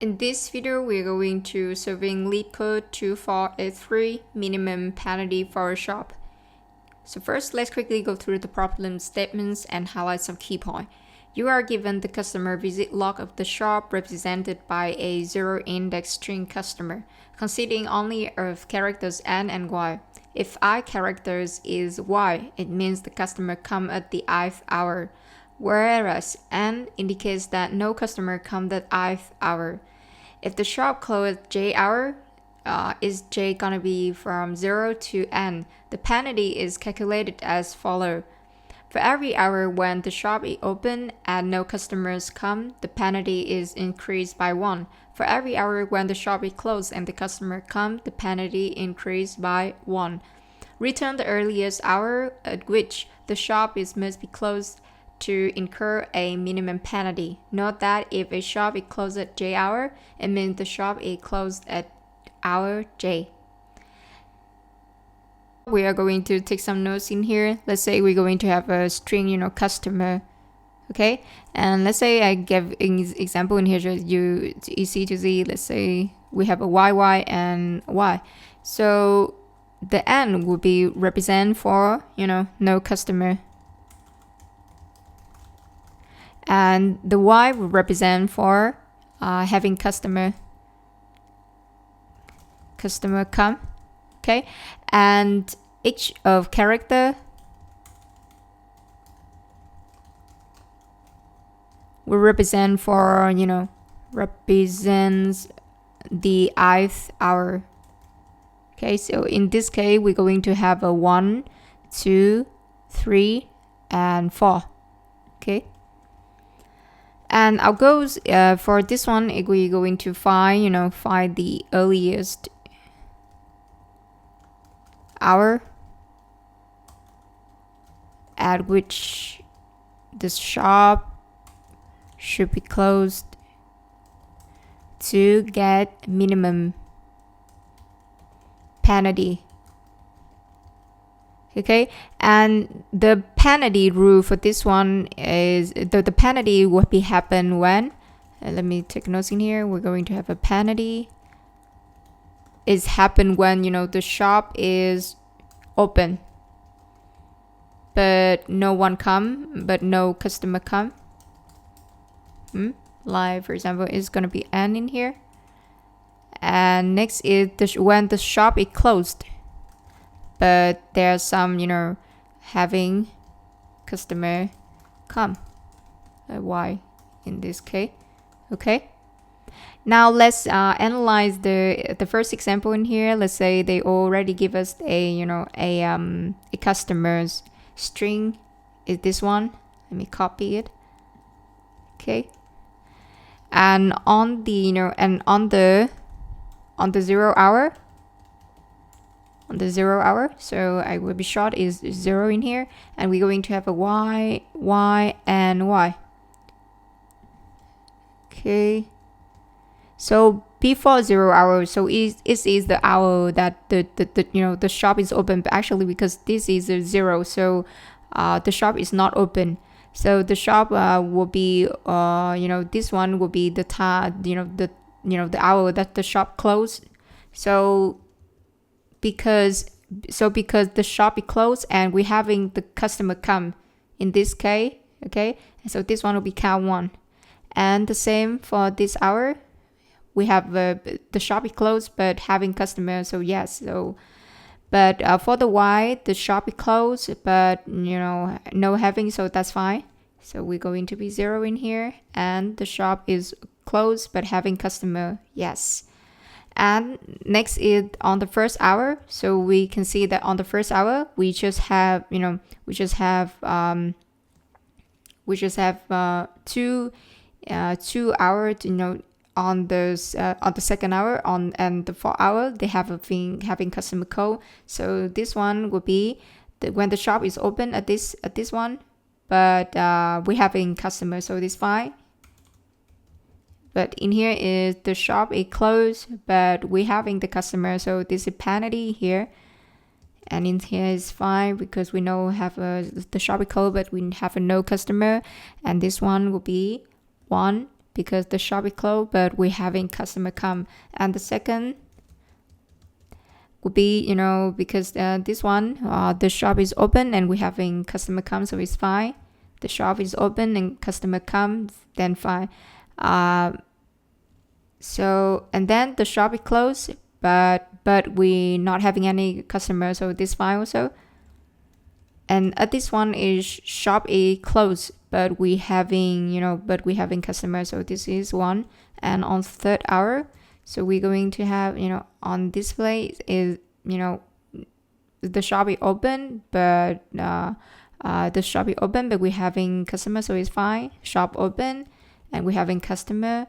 In this video, we're going to solving Leetcode 2483 minimum penalty for a shop. So first, let's quickly go through the problem statements and highlight some key points. You are given the customer visit log of the shop represented by a zero-index string customer, consisting only of characters n and y. If I characters is y, it means the customer come at the ith hour, whereas n indicates that no customer come at ith hour. If the shop closed at j hour, is j gonna be from 0 to n? The penalty is calculated as follows. For every hour when the shop is open and no customers come, the penalty is increased by 1. For every hour when the shop is closed and the customer come, the penalty increased by 1. Return the earliest hour at which the shop must be closed to incur a minimum penalty. Note that if a shop is closed at j hour, it means the shop is closed at hour j. We are going to take some notes in here. Let's say we're going to have a string, customer. Okay, and let's say I give an example in here so it's easy to see. Let's say we have a yy and y. So the n would be represent for, no customer. And the y will represent for having customer come. Okay, and each of character will represent for, represents the ith hour. Okay, so in this case we're going to have a 1, 2, 3 and 4. Okay, and our goals for this one, we're going to find, find the earliest hour at which the shop should be closed to get minimum penalty. Okay, and the penalty rule for this one is the penalty will be happen when, let me take notes in here. We're going to have a penalty is happen when, the shop is open but no one come, but no customer come. Like for example, it's gonna be n in here. And next is when the shop is closed but there's some, having customer come, y in this case. Okay, now let's analyze the first example in here. Let's say they already give us a a customer's string is this one. Let me copy it. Okay, and on the on the 0 hour, so I will be short is 0 in here, and we're going to have a y and y. Okay, so before 0 hour, so it is the hour that the shop is open, but actually because this is a 0, so the shop is not open. So the shop will be this one will be the time, the hour that the shop closed. So because the shop is closed and we're having the customer come in this case. Okay, and so this one will be count 1, and the same for this hour. We have the shop is closed but having customers, so yes. So but for the y, the shop is closed but no having, so that's fine. So we're going to be 0 in here, and the shop is closed but having customer, yes. And next is on the first hour. So we can see that on the first hour we just have 2 hours, on the second hour, and the 4th hour they have having customer code. So this one will be when the shop is open at this one, but we having customer, so this fine. But in here is the shop is closed but we having the customer, so this is penalty here. And in here is fine because we have the shop is closed but we have no customer, and this one will be 1, because the shop is closed, but we're having customer come. And the second would be, because this one, the shop is open and we're having customer come, so it's fine. The shop is open and customer comes, then fine. So, and then the shop is closed, but we not having any customers, so this fine also. And at this one is shop is closed, but we having customers, so this is one. And on third hour, so we're going to have, on display is, the shop is open, but we're having customer, so it's fine. Shop open and we're having customer.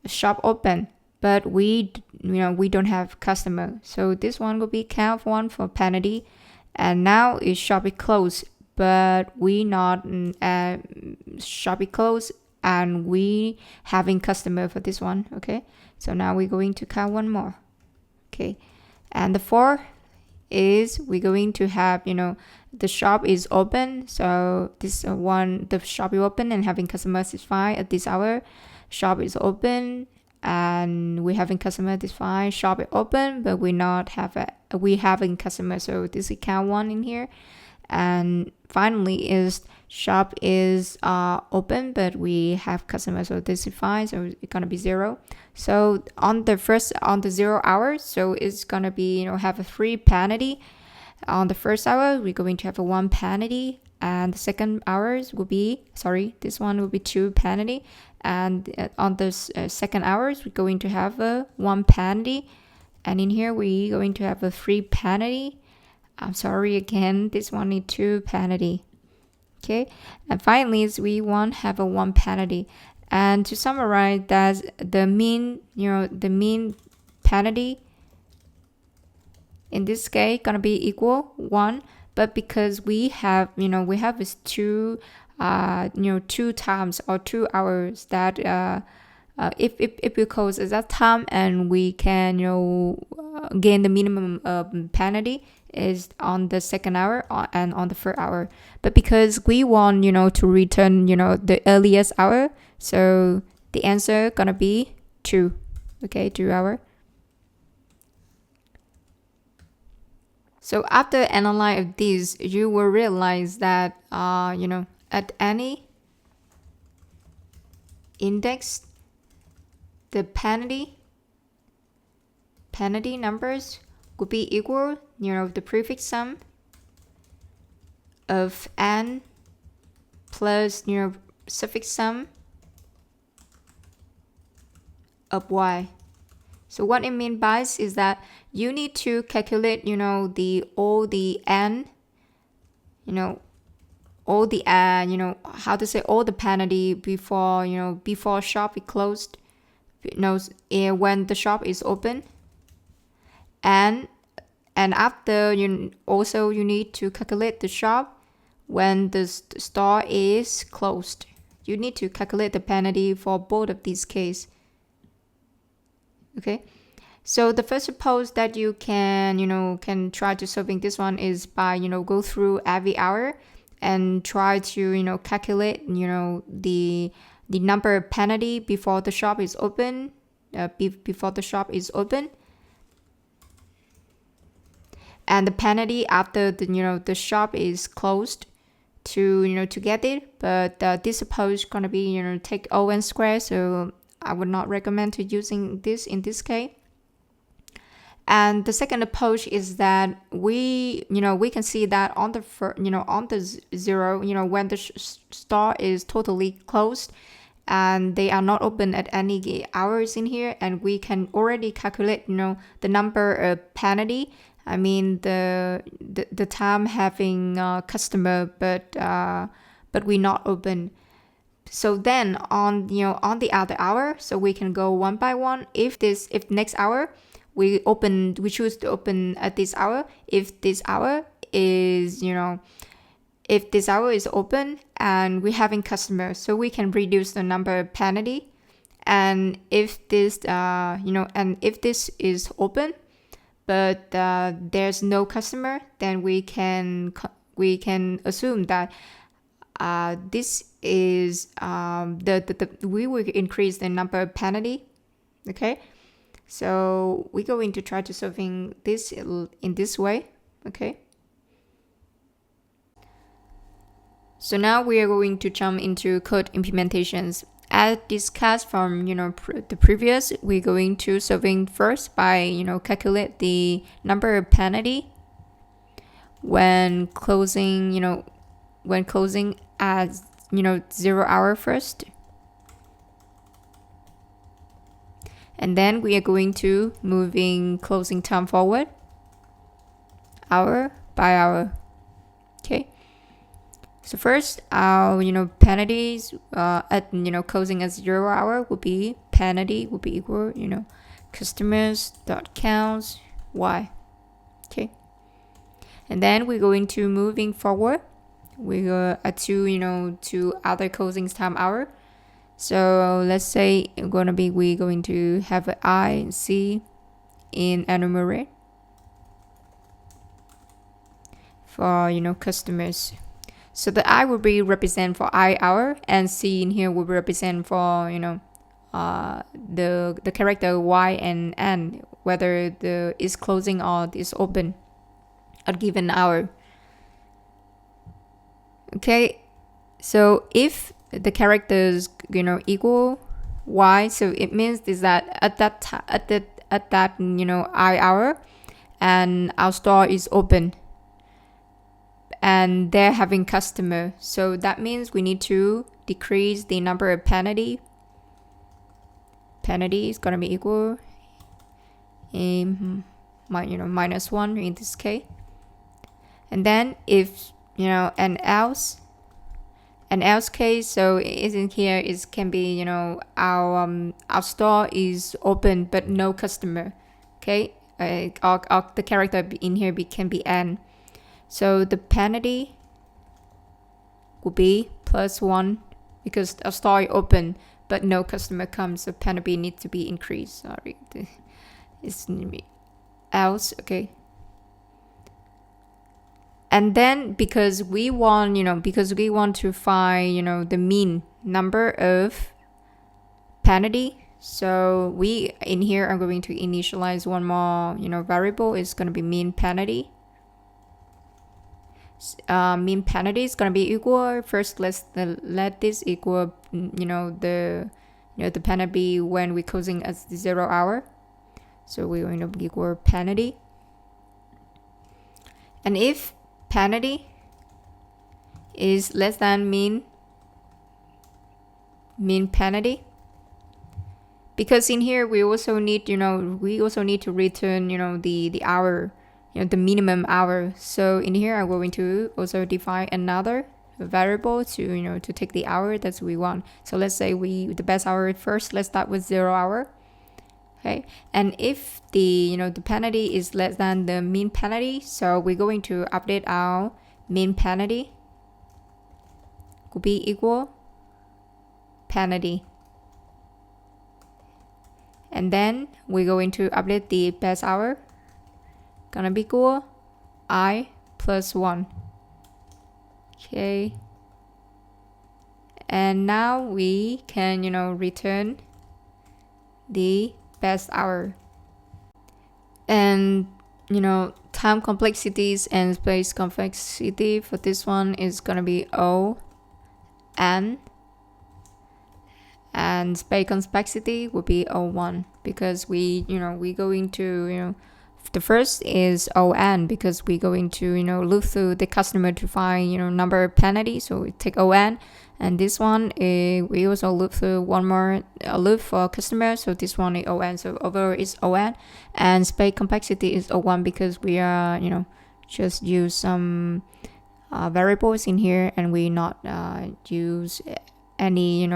Shop open, but we don't have customer, so this one will be count one for penalty. And now is shop is closed, but we not shop is closed and we having customer for this one. Okay, so now we're going to count one more. Okay, and the fourth is we're going to have, the shop is open, so this one, the shop is open and having customers is fine at this hour. Shop is open and we're having customer, this fine. Shop is open, but we having customer, so this is count one in here. And finally is shop is open, but we have customer, so this is fine, so it's gonna be 0. So on the 0 hour, so it's gonna be, have a 3 penalty. On the first hour, we're going to have a 1 penalty, and the second hours will be, this one will be 2 penalty. And on the second hours, we're going to have a 1 penalty. And in here, we're going to have a 3 penalty. I'm sorry again, this one is 2 penalty. Okay, and finally, we want to have a 1 penalty. And to summarize, that's the mean penalty in this case gonna be equal 1. But because we have is 2 2 times or 2 hours, that if we close at that time, and we can gain the minimum penalty is on the second hour and on the third hour. But because we want to return the earliest hour, so the answer gonna be 2. Okay, 2 hour. So after analyze this, you will realize that at any index, the penalty numbers would be equal, the prefix sum of n plus suffix sum of y. So what it means by this is that you need to calculate, all the n, all the all the penalty before shop is closed, when the shop is open, and after you need to calculate the shop when the store is closed. You need to calculate the penalty for both of these cases. Okay, so the first approach that you can try to solving this one is by go through every hour and try to calculate the number of penalty before the shop is open, and the penalty after the shop is closed to get it. But this approach is gonna be take O(n) square, so I would not recommend to using this in this case. And the second approach is that we can see that on the on the 0, when the store is totally closed and they are not open at any hours in here, and we can already calculate the number of penalty. I mean the time having customer, but we not open. So then on the other hour, so we can go one by one. If next hour we choose to open at this hour, if this hour is open and we're having customers, so we can reduce the number of penalty. And if this if this is open but there's no customer, then we can assume that this is we will increase the number of penalty. Okay, so we're going to try to solving this in this way. Okay, so now we are going to jump into code implementations. As discussed from the previous, we're going to solving first by calculate the number of penalty when closing at 0 hour first, and then we are going to moving closing time forward hour by hour. Okay, so first our penalties at closing at 0 hour will be penalty will be equal customers dot counts y. Okay, and then we're going to moving forward. We go to other closing time hour. So let's say we're going to have an I and C in enumerate for customers. So the I will be represent for I hour, and C in here will represent for the character Y and N, whether the is closing or is open at given hour. Okay, so if the characters equal Y, so it means is that at that I hour, and our store is open, and they're having customer. So that means we need to decrease the number of penalty. Penalty is gonna be equal -1 in this case. And then if an else case, so in here is can be our store is open but no customer. Okay, the character in here can be n. So the penalty will be +1 because our store is open but no customer comes. So penalty needs to be increased. Sorry, it's else. Okay. And then because we want to find the mean number of penalty, so we in here are going to initialize one more variable. It's going to be mean penalty. Mean penalty is going to be equal. First, let this equal the penalty when we're closing at 0 hour. So we're going to equal penalty. And if penalty is less than mean penalty, because in here we also need to return the hour, the minimum hour. So in here I'm going to also define another variable to take the hour that we want. So let's say the best hour first, let's start with 0 hour. Okay, and if the penalty is less than the mean penalty, so we're going to update our mean penalty will be equal penalty, and then we're going to update the best hour, gonna be equal I +1. Okay, and now we can return the best hour. And time complexities and space complexity for this one is gonna be O n, and space complexity will be O1 because we going to the first is ON because we're going to loop through the customer to find number of penalty, so we take ON. And this one we also loop through one more loop for customer, so this one is ON. So overall is ON, and space complexity is O1 because we are just use some variables in here, and we not use any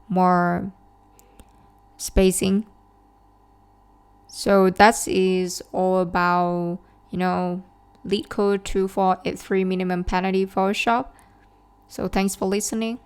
more spacing. So that is all about Leetcode 2483 minimum penalty for a shop. So thanks for listening.